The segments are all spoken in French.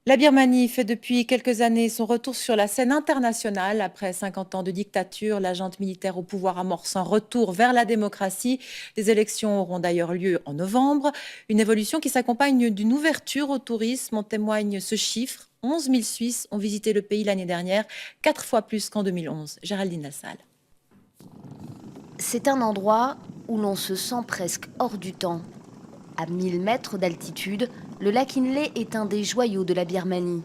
La Birmanie fait depuis quelques années son retour sur la scène internationale. Après 50 ans de dictature, la junte militaire au pouvoir amorce un retour vers la démocratie. Des élections auront d'ailleurs lieu en novembre. Une évolution qui s'accompagne d'une ouverture au tourisme. En témoigne ce chiffre. 11 000 Suisses ont visité le pays l'année dernière, 4 fois plus qu'en 2011. Géraldine Lassalle. C'est un endroit où l'on se sent presque hors du temps. À 1000 mètres d'altitude, le lac Inle est un des joyaux de la Birmanie.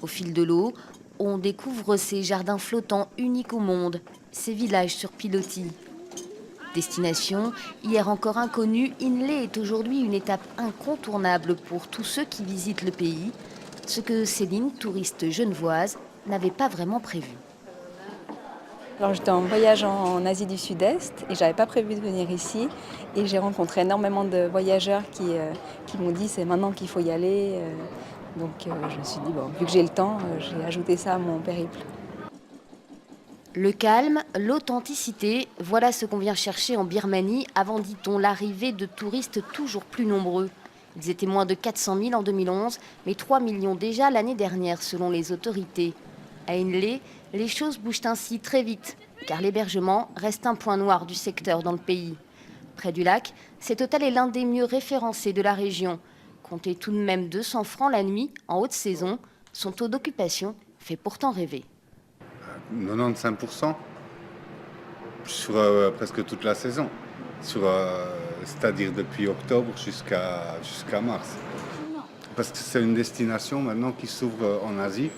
Au fil de l'eau, on découvre ces jardins flottants uniques au monde, ces villages sur pilotis. Destination, hier encore inconnue, Inle est aujourd'hui une étape incontournable pour tous ceux qui visitent le pays, ce que Céline, touriste genevoise, n'avait pas vraiment prévu. Alors j'étais en voyage en Asie du Sud-Est et j'avais pas prévu de venir ici et j'ai rencontré énormément de voyageurs qui m'ont dit c'est maintenant qu'il faut y aller. Donc je me suis dit bon, vu que j'ai le temps, j'ai ajouté ça à mon périple. Le calme, l'authenticité, voilà ce qu'on vient chercher en Birmanie avant, dit-on, l'arrivée de touristes toujours plus nombreux. Ils étaient moins de 400 000 en 2011, mais 3 millions déjà l'année dernière selon les autorités. À Inle, les choses bougent ainsi très vite, car l'hébergement reste un point noir du secteur dans le pays. Près du lac, cet hôtel est l'un des mieux référencés de la région. Comptez tout de même 200 francs la nuit en haute saison, son taux d'occupation fait pourtant rêver. 95% sur presque toute la saison, c'est-à-dire depuis octobre jusqu'à mars. Parce que c'est une destination maintenant qui s'ouvre en Asie.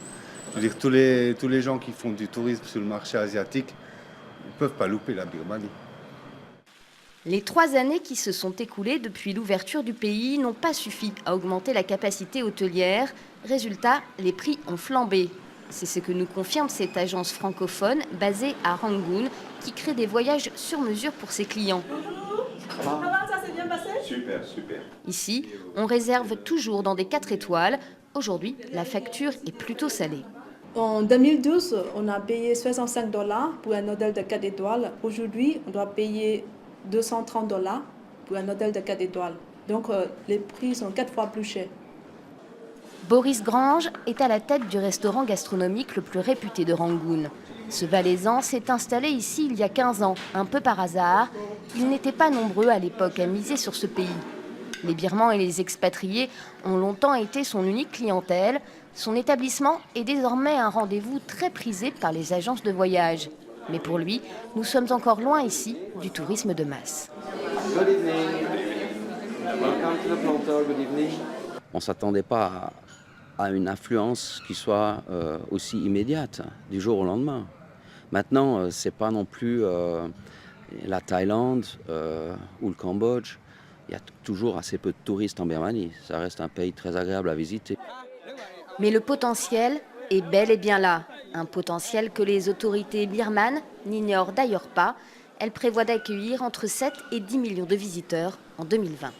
Je veux dire, tous les gens qui font du tourisme sur le marché asiatique ne peuvent pas louper la Birmanie. Les 3 années qui se sont écoulées depuis l'ouverture du pays n'ont pas suffi à augmenter la capacité hôtelière. Résultat, les prix ont flambé. C'est ce que nous confirme cette agence francophone basée à Rangoon qui crée des voyages sur mesure pour ses clients. Ça va, ça s'est bien passé ? Super, super. Ici, on réserve toujours dans des 4 étoiles. Aujourd'hui, la facture est plutôt salée. En 2012, on a payé 65 $ pour un hôtel de 4 étoiles. Aujourd'hui, on doit payer 230 $ pour un hôtel de 4 étoiles. Donc, les prix sont 4 fois plus chers. Boris Grange est à la tête du restaurant gastronomique le plus réputé de Rangoon. Ce Valaisan s'est installé ici il y a 15 ans, un peu par hasard. Ils n'étaient pas nombreux à l'époque à miser sur ce pays. Les Birmans et les expatriés ont longtemps été son unique clientèle. Son établissement est désormais un rendez-vous très prisé par les agences de voyage. Mais pour lui, nous sommes encore loin ici du tourisme de masse. On ne s'attendait pas à une influence qui soit aussi immédiate, du jour au lendemain. Maintenant, ce n'est pas non plus la Thaïlande ou le Cambodge. Il y a toujours assez peu de touristes en Birmanie. Ça reste un pays très agréable à visiter. Mais le potentiel est bel et bien là. Un potentiel que les autorités birmanes n'ignorent d'ailleurs pas. Elles prévoient d'accueillir entre 7 et 10 millions de visiteurs en 2020.